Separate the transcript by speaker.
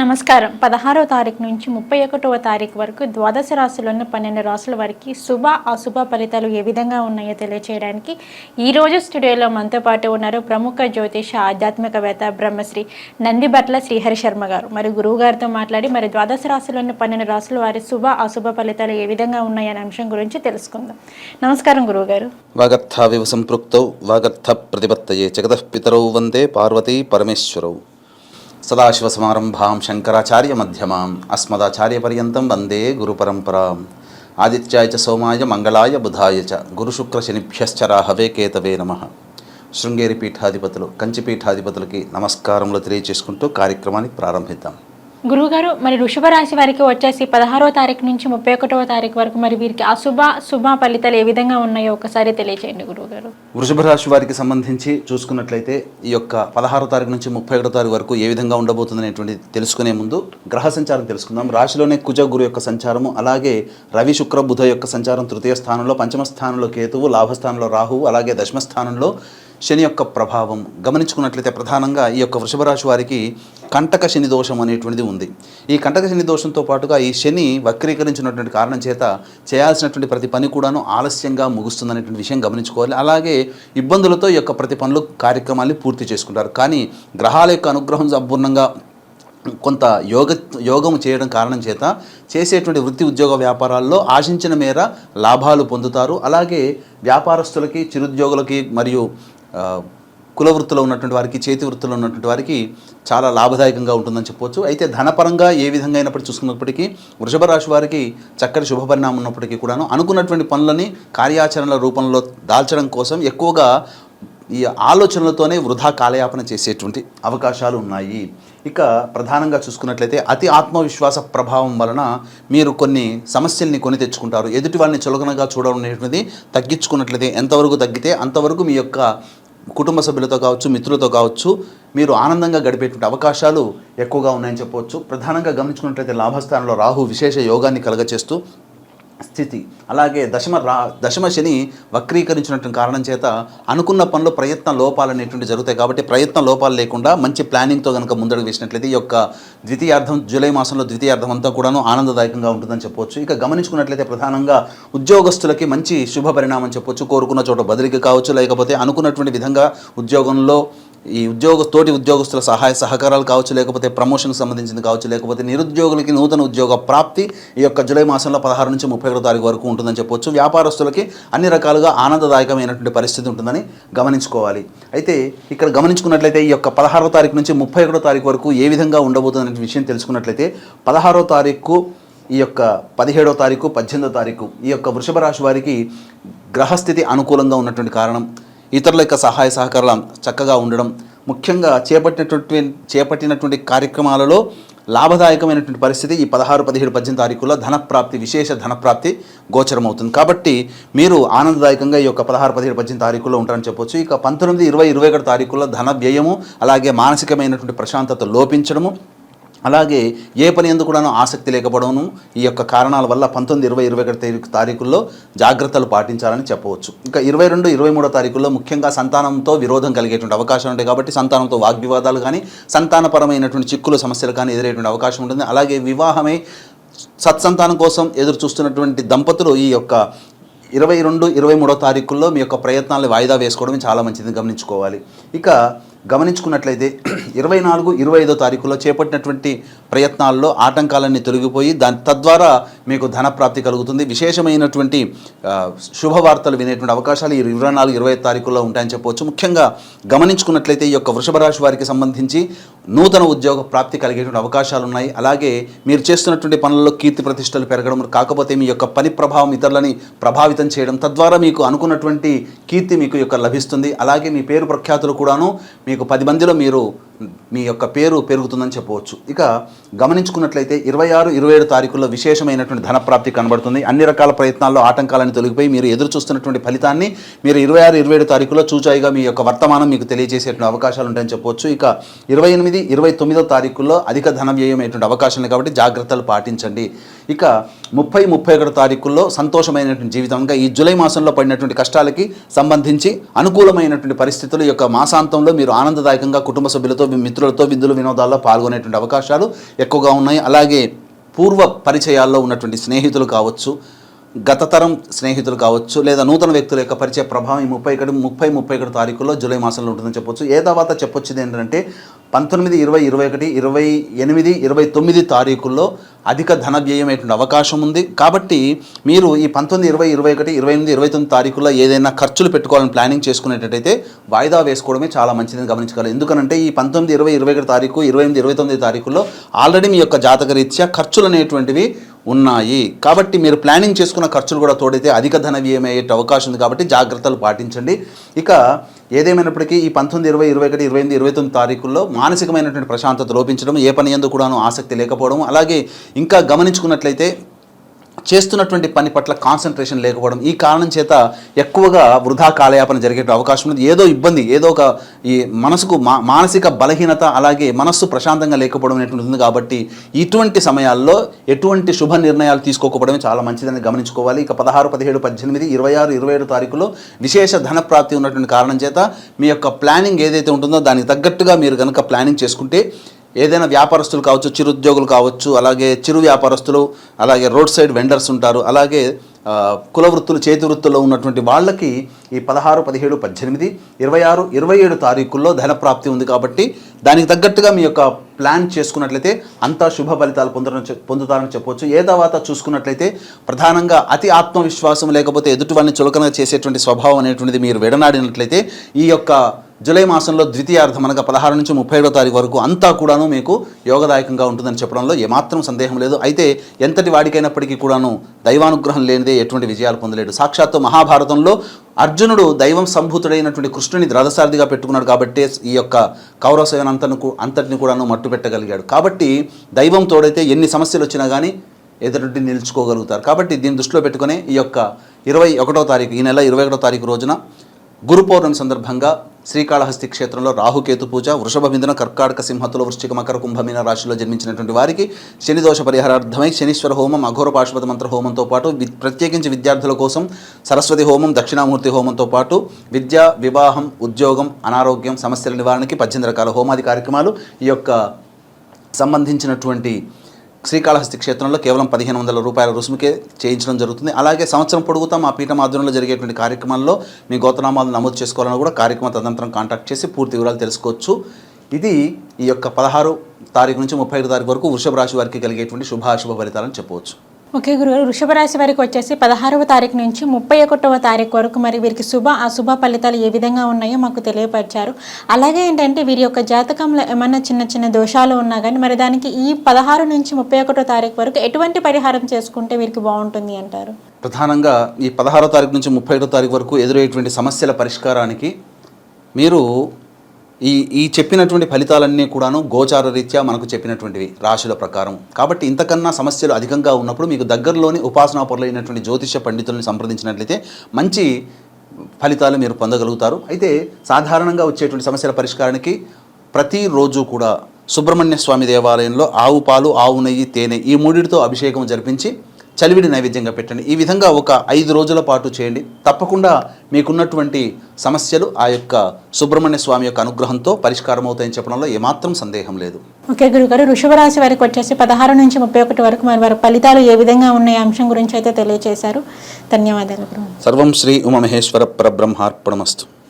Speaker 1: నమస్కారం. 16వ తారీఖు నుంచి 31వ తారీఖు వరకు ద్వాదశ రాశుల్లోని 12 రాశుల వారికి శుభ అశుభ ఫలితాలు ఏ విధంగా ఉన్నాయో తెలియచేయడానికి ఈరోజు స్టూడియోలో మనతో పాటు ఉన్నారు ప్రముఖ జ్యోతిష ఆధ్యాత్మికవేత్త బ్రహ్మశ్రీ నందిబట్ల శ్రీహరి శర్మ గారు. మరి గురువు గారితో మాట్లాడి మరి ద్వాదశ రాశుల్లోని 12 రాశుల వారి శుభ అశుభ ఫలితాలు ఏ విధంగా ఉన్నాయనే అంశం గురించి తెలుసుకుందాం. నమస్కారం గురువు గారు.
Speaker 2: వాగర్థావివ సంపృక్తౌ వాగర్థ ప్రతిపత్తయే జగతః పితరౌ వందే పార్వతీ పరమేశ్వరౌ. సదాశివసమారంభాం శంకరాచార్య మధ్యమాం అస్మదాచార్యపర్యంతం వందే గురుపరంపరాం. ఆదిత్యాయ చ సోమాయ మంగళాయ బుధాయ చ గురుశుక్రశనిభ్యశ్చ రాహవే కేతవే నమః. శృంగేరి పీఠాధిపతులు కంచి పీఠాధిపతులకి నమస్కారములు తెలియచేసుకుంటూ కార్యక్రమాన్ని ప్రారంభిద్దాం.
Speaker 1: గురువుగారు, మరి వృషభ రాశి వారికి వచ్చేసి 16వ తారీఖు నుంచి 31వ తారీఖు వరకు మరి వీరికి అశుభ శుభ ఫలితాలు ఏ విధంగా ఉన్నాయో ఒకసారి తెలియచేయండి గురువుగారు.
Speaker 2: వృషభ రాశి వారికి సంబంధించి చూసుకున్నట్లయితే ఈ యొక్క 16వ తారీఖు నుంచి 31వ తారీఖు వరకు ఏ విధంగా ఉండబోతుంది అనేటువంటి తెలుసుకునే ముందు గ్రహ సంచారం తెలుసుకుందాం. రాశిలోనే కుజ గురు యొక్క సంచారము, అలాగే రవి శుక్ర బుధ యొక్క సంచారం తృతీయ స్థానంలో, పంచమ స్థానంలో కేతువు, లాభస్థానంలో రాహువు, అలాగే దశమ స్థానంలో శని యొక్క ప్రభావం గమనించుకున్నట్లయితే ప్రధానంగా ఈ యొక్క వృషభ రాశి వారికి కంటక శని దోషం అనేటువంటిది ఉంది. ఈ కంటక శని దోషంతో పాటుగా ఈ శని వక్రీకరించినటువంటి కారణం చేత చేయాల్సినటువంటి ప్రతి పని కూడాను ఆలస్యంగా ముగుస్తుందనేటువంటి విషయం గమనించుకోవాలి. అలాగే ఇబ్బందులతో ఈ యొక్క ప్రతి పనులు కార్యక్రమాన్ని పూర్తి చేసుకుంటారు. కానీ గ్రహాల యొక్క అనుగ్రహం సంపూర్ణంగా కొంత యోగము చేయడం కారణం చేత చేసేటువంటి వృత్తి ఉద్యోగ వ్యాపారాల్లో ఆశించిన మేర లాభాలు పొందుతారు. అలాగే వ్యాపారస్తులకి, చిరుద్యోగులకి మరియు కుల వృత్తిలో ఉన్నటువంటి వారికి, చేతి వృత్తిలో ఉన్నటువంటి వారికి చాలా లాభదాయకంగా ఉంటుందని చెప్పవచ్చు. అయితే ధనపరంగా ఏ విధంగా అయినప్పటికీ చూసుకున్నప్పటికీ వృషభ రాశి వారికి చక్కటి శుభ పరిణామం ఉన్నప్పటికీ కూడాను అనుకున్నటువంటి పనులని కార్యాచరణల రూపంలో దాల్చడం కోసం ఎక్కువగా ఈ ఆలోచనలతోనే వృధా కాలయాపన చేసేటువంటి అవకాశాలు ఉన్నాయి. ఇక ప్రధానంగా చూసుకున్నట్లయితే అతి ఆత్మవిశ్వాస ప్రభావం వలన మీరు కొన్ని సమస్యల్ని కొని తెచ్చుకుంటారు. ఎదుటి వాళ్ళని చులకనగా చూడడం అనేటువంటిది తగ్గించుకున్నట్లయితే ఎంతవరకు తగ్గితే అంతవరకు మీ యొక్క కుటుంబ సభ్యులతో కావచ్చు, మిత్రులతో కావచ్చు, మీరు ఆనందంగా గడిపేటువంటి అవకాశాలు ఎక్కువగా ఉన్నాయని చెప్పవచ్చు. ప్రధానంగా గమనించుకున్నట్లయితే లాభస్థానంలో రాహు విశేష యోగాన్ని కలగచేస్తూ స్థితి, అలాగే దశమ శని వక్రీకరించినటువంటి కారణం చేత అనుకున్న పనులు ప్రయత్న లోపాలు అనేటువంటి జరుగుతాయి. కాబట్టి ప్రయత్న లోపాలు లేకుండా మంచి ప్లానింగ్తో కనుక ముందడుగు వేసినట్లయితే ఈ యొక్క ద్వితీయార్థం, జూలై మాసంలో ద్వితీయార్థం అంతా కూడాను ఆనందదాయకంగా ఉంటుందని చెప్పవచ్చు. ఇక గమనించుకున్నట్లయితే ప్రధానంగా ఉద్యోగస్తులకి మంచి శుభ పరిణామం చెప్పవచ్చు. కోరుకున్న చోట బదిలీకి కావచ్చు, లేకపోతే అనుకున్నటువంటి విధంగా ఉద్యోగంలో ఈ తోటి ఉద్యోగస్తుల సహాయ సహకారాలు కావచ్చు, లేకపోతే ప్రమోషన్కి సంబంధించింది కావచ్చు, లేకపోతే నిరుద్యోగులకి నూతన ఉద్యోగ ప్రాప్తి ఈ యొక్క జూలై మాసంలో 16 నుంచి 31 తారీఖు వరకు ఉంటుందని చెప్పవచ్చు. వ్యాపారస్తులకి అన్ని రకాలుగా ఆనందదాయకమైనటువంటి పరిస్థితి ఉంటుందని గమనించుకోవాలి. అయితే ఇక్కడ గమనించుకున్నట్లయితే ఈ యొక్క 16వ తారీఖు నుంచి 31 తారీఖు వరకు ఏ విధంగా ఉండబోతుందనే విషయం తెలుసుకున్నట్లయితే 16వ తారీఖు, ఈ యొక్క 17వ తారీఖు, 18వ తారీఖు ఈ యొక్క వృషభ రాశి వారికి గ్రహస్థితి అనుకూలంగా ఉన్నటువంటి కారణం, ఇతరుల యొక్క సహాయ సహకారాలు చక్కగా ఉండడం, ముఖ్యంగా చేపట్టినటువంటి కార్యక్రమాలలో లాభదాయకమైనటువంటి పరిస్థితి ఈ 16, 17, 18 తారీఖుల్లో ధనప్రాప్తి, విశేష ధనప్రాప్తి గోచరమవుతుంది. కాబట్టి మీరు ఆనందదాయకంగా ఈ యొక్క 16, 17, 18 తారీఖుల్లో ఉంటారని చెప్పొచ్చు. ఇక 19, 20, 21 తారీఖుల్లో ధన వ్యయము, అలాగే మానసికమైనటువంటి ప్రశాంతత లోపించడము, అలాగే ఏ పని ఎందుకు కూడాను ఆసక్తి లేకపోవడము, ఈ యొక్క కారణాల వల్ల 19, 20, 21 తారీఖుల్లో జాగ్రత్తలు పాటించాలని చెప్పవచ్చు. ఇంకా 22, 23 తారీఖుల్లో ముఖ్యంగా సంతానంతో విరోధం కలిగేటువంటి అవకాశం ఉంటాయి. కాబట్టి సంతానంతో వాగ్వివాదాలు కానీ, సంతానపరమైనటువంటి చిక్కులు సమస్యలు కానీ ఎదురయ్యేటువంటి అవకాశం ఉంటుంది. అలాగే వివాహమై సత్సంతానం కోసం ఎదురు చూస్తున్నటువంటి దంపతులు ఈ యొక్క 22, 23 తారీఖుల్లో మీ యొక్క ప్రయత్నాలను వాయిదా వేసుకోవడం చాలా మంచిది గమనించుకోవాలి. ఇక గమనించుకున్నట్లయితే 24, 25 తారీఖుల్లో చేపట్టినటువంటి ప్రయత్నాల్లో ఆటంకాలన్నీ తొలగిపోయి తద్వారా మీకు ధనప్రాప్తి కలుగుతుంది. విశేషమైనటువంటి శుభవార్తలు వినేటువంటి అవకాశాలు ఈ 24, 25 తారీఖుల్లో ఉంటాయని చెప్పవచ్చు. ముఖ్యంగా గమనించుకున్నట్లయితే ఈ యొక్క వృషభ రాశి వారికి సంబంధించి నూతన ఉద్యోగ ప్రాప్తి కలిగేటువంటి అవకాశాలు ఉన్నాయి. అలాగే మీరు చేస్తున్నటువంటి పనుల్లో కీర్తి ప్రతిష్టలు పెరగడం, కాకపోతే మీ యొక్క పని ప్రభావం ఇతరులని ప్రభావితం చేయడం, తద్వారా మీకు అనుకున్నటువంటి కీర్తి మీకు యొక్క లభిస్తుంది. అలాగే మీ పేరు ప్రఖ్యాతులు కూడాను మీకు 10 మందిలో మీ యొక్క పేరు పెరుగుతుందని చెప్పవచ్చు. ఇక గమనించుకున్నట్లయితే 26, 27 తారీఖుల్లో విశేషమైనటువంటి ధనప్రాప్తి కనబడుతుంది. అన్ని రకాల ప్రయత్నాల్లో ఆటంకాలను తొలగిపోయి మీరు ఎదురు చూస్తున్నటువంటి ఫలితాన్ని మీరు 26, 27 తారీఖులో చూచాయిగా మీ యొక్క వర్తమానం మీకు తెలియజేసేటువంటి అవకాశాలు ఉంటాయని చెప్పవచ్చు. ఇక 28, 29 తారీఖుల్లో అధిక ధన వ్యయమైనటువంటి అవకాశాలు కాబట్టి జాగ్రత్తలు పాటించండి. ఇక 30, 31 తారీఖుల్లో సంతోషమైనటువంటి జీవితంగా ఈ జూలై మాసంలో పడినటువంటి కష్టాలకి సంబంధించి అనుకూలమైనటువంటి పరిస్థితులు యొక్క మాసాంతంలో మీరు ఆనందదాయకంగా కుటుంబ సభ్యులతో మిత్రులతో విందులు వినోదాల్లో పాల్గొనేటువంటి అవకాశాలు ఎక్కువగా ఉన్నాయి. అలాగే పూర్వ పరిచయాల్లో ఉన్నటువంటి స్నేహితులు కావచ్చు, గత తరం స్నేహితులు కావచ్చు, లేదా నూతన వ్యక్తుల యొక్క పరిచయ ప్రభావం ఈ 31 తారీఖుల్లో జూలై మాసంలో ఉంటుందని చెప్పొచ్చు. ఏ తర్వాత చెప్పొచ్చేది ఏంటంటే 19, 20, 21, 28, 29 తారీఖుల్లో అధిక ధన వ్యయమైనటువంటి అవకాశం ఉంది. కాబట్టి మీరు ఈ 19, 20, 21, 28, 29 తారీఖుల్లో ఏదైనా ఖర్చులు పెట్టుకోవాలని ప్లానింగ్ చేసుకునేటట్టయితే వాయిదా వేసుకోవడమే చాలా మంచిదని గమనించగలరు. ఎందుకంటే ఈ 19, 20, 21 తారీఖు, 28, 29 తారీఖుల్లో ఆల్రెడీ మీ యొక్క జాతక రీత్యా ఖర్చులు అనేటువంటివి ఉన్నాయి. కాబట్టి మీరు ప్లానింగ్ చేసుకున్న ఖర్చులు కూడా తోడైతే అధిక ధన వ్యయం అయ్యే అవకాశం ఉంది. కాబట్టి జాగ్రత్తలు పాటించండి. ఇక ఏదేమైనప్పటికీ ఈ 19, 20, 21, 28, 29 తారీఖుల్లో మానసికమైనటువంటి ప్రశాంతత లోపించడం, ఏ పని యందు కూడాను ఆసక్తి లేకపోవడం, అలాగే ఇంకా గమనించుకున్నట్లయితే చేస్తున్నటువంటి పని పట్ల కాన్సన్ట్రేషన్ లేకపోవడం, ఈ కారణం చేత ఎక్కువగా వృధా కాలయాపన జరిగే అవకాశం ఉంది. ఏదో ఇబ్బంది, ఏదో ఒక ఈ మనసుకు మానసిక బలహీనత, అలాగే మనస్సు ప్రశాంతంగా లేకపోవడం అనేటువంటి ఉంది. కాబట్టి ఇటువంటి సమయాల్లో ఎటువంటి శుభ నిర్ణయాలు తీసుకోకపోవడమే చాలా మంచిదని గమనించుకోవాలి. ఇక 16, 17, 18, 26, 27 తారీఖులో విశేష ధన ప్రాప్తి ఉన్నటువంటి కారణం చేత మీ యొక్క ప్లానింగ్ ఏదైతే ఉంటుందో దానికి తగ్గట్టుగా మీరు కనుక ప్లానింగ్ చేసుకుంటే ఏదైనా వ్యాపారస్తులు కావచ్చు, చిరుద్యోగులు కావచ్చు, అలాగే చిరు వ్యాపారస్తులు, అలాగే రోడ్ సైడ్ వెండర్స్ ఉంటారు, అలాగే కుల వృత్తులు, చేతి వృత్తుల్లో ఉన్నటువంటి వాళ్ళకి ఈ 16, 17, 18, 26, 27 తారీఖుల్లో ధన ప్రాప్తి ఉంది. కాబట్టి దానికి తగ్గట్టుగా మీ యొక్క ప్లాన్ చేసుకున్నట్లయితే అంతా శుభ ఫలితాలు పొందుతారని చెప్పవచ్చు. ఏ తర్వాత చూసుకున్నట్లయితే ప్రధానంగా అతి ఆత్మవిశ్వాసం లేకపోతే ఎదుటివాడిని చులకనగా చేసేటువంటి స్వభావం అనేటువంటిది మీరు విడనాడినట్లయితే ఈ యొక్క జూలై మాసంలో ద్వితీయార్థం అనగా 16 నుంచి 31 తారీఖు వరకు అంతా కూడాను మీకు యోగదాయకంగా ఉంటుందని చెప్పడంలో ఏమాత్రం సందేహం లేదు. అయితే ఎంతటి వాడికైనప్పటికీ కూడాను దైవానుగ్రహం లేనిదే ఎటువంటి విజయాలు పొందలేడు. సాక్షాత్తు మహాభారతంలో అర్జునుడు దైవం సంభూతుడైనటువంటి కృష్ణుని రథసారథిగా పెట్టుకున్నాడు. కాబట్టి ఈ యొక్క కౌరవ సేన అంతటిని కూడాను మట్టు పెట్టగలిగాడు. కాబట్టి దైవం తోడైతే ఎన్ని సమస్యలు వచ్చినా కానీ ఎదుటి నిలుచుకోగలుగుతారు. కాబట్టి దీన్ని దృష్టిలో పెట్టుకునే ఈ యొక్క 21వ తారీఖు, ఈ నెల 21వ తారీఖు రోజున గురు పౌర్ణమి సందర్భంగా శ్రీకాళహస్తి క్షేత్రంలో రాహుకేతు పూజ, వృషభ మిథున, కర్కాటక, సింహతుల, వృశ్చిక, మకర, కుంభమీన రాశిలో జన్మించినటువంటి వారికి శని దోష పరిహారార్థమై శనీశ్వర హోమం, అఘోర పాశుపత మంత్ర హోమంతో పాటు ప్రత్యేకించి విద్యార్థుల కోసం సరస్వతి హోమం, దక్షిణామూర్తి హోమంతో పాటు విద్య, వివాహం, ఉద్యోగం, అనారోగ్యం సమస్యల నివారణకి 18 రకాల హోమాది కార్యక్రమాలు ఈ యొక్క సంబంధించినటువంటి శ్రీకాళహస్తి క్షేత్రంలో కేవలం 1500 రూపాయల రుసుముకే చేయించడం జరుగుతుంది. అలాగే సంవత్సరం పొడుగుతా మా పీఠం ఆధ్వర్యంలో జరిగేటువంటి కార్యక్రమాల్లో మీ గోత్రనామాలు నమోదు చేసుకోవాలని కూడా కార్యక్రమ తదనంతరం కాంటాక్ట్ చేసి పూర్తి వివరాలు తెలుసుకోవచ్చు. ఇది ఈ యొక్క 16 తారీఖు నుంచి 31 తారీఖు వరకు వృషభ రాశి వారికి కలిగేటువంటి శుభాశుభ ఫలితాలని చెప్పవచ్చు.
Speaker 1: ఓకే గురుగారు, వృషభ రాశి వారికి వచ్చేసి 16వ తారీఖు నుంచి 31వ తారీఖు వరకు మరి వీరికి శుభ అశుభ ఫలితాలు ఏ విధంగా ఉన్నాయో మాకు తెలియపరిచారు. అలాగే ఏంటంటే వీరి యొక్క జాతకంలో ఏమైనా చిన్న చిన్న దోషాలు ఉన్నా కానీ మరి దానికి ఈ 16 నుంచి 31వ తారీఖు వరకు ఎటువంటి పరిహారం చేసుకుంటే వీరికి బాగుంటుంది అంటారు?
Speaker 2: ప్రధానంగా ఈ 16వ తారీఖు నుంచి 31వ తారీఖు వరకు ఎదురయ్యేటువంటి సమస్యల పరిష్కారానికి మీరు ఈ చెప్పినటువంటి ఫలితాలన్నీ కూడాను గోచార రీత్యా మనకు చెప్పినటువంటివి రాశుల ప్రకారం. కాబట్టి ఇంతకన్నా సమస్యలు అధికంగా ఉన్నప్పుడు మీకు దగ్గరలోని ఉపాసనాపరులైనటువంటి జ్యోతిష పండితులను సంప్రదించినట్లయితే మంచి ఫలితాలు మీరు పొందగలుగుతారు. అయితే సాధారణంగా వచ్చేటువంటి సమస్యల పరిష్కారానికి ప్రతిరోజు కూడా సుబ్రహ్మణ్య స్వామి దేవాలయంలో ఆవు పాలు, ఆవు నెయ్యి, తేనె ఈ మూడిటితో అభిషేకం జరిపించి చలివిడి నైవేద్యంగా పెట్టండి. ఈ విధంగా ఒక 5 రోజుల పాటు చేయండి. తప్పకుండా మీకున్నటువంటి సమస్యలు ఆ యొక్క సుబ్రహ్మణ్య స్వామి యొక్క అనుగ్రహంతో పరిష్కారం అవుతాయని చెప్పడంలో ఏమాత్రం సందేహం లేదు.
Speaker 1: ఓకే గురుగారు, వృషభ రాశి వారికి వచ్చేసి 16 నుంచి 31 వరకు మరి వారి ఫలితాలు ఏ విధంగా ఉన్నాయి అంశం గురించి అయితే తెలియజేశారు. ధన్యవాదాలు.
Speaker 2: సర్వం శ్రీ ఉమామహేశ్వర పరబ్రహ్మార్పణమస్తు.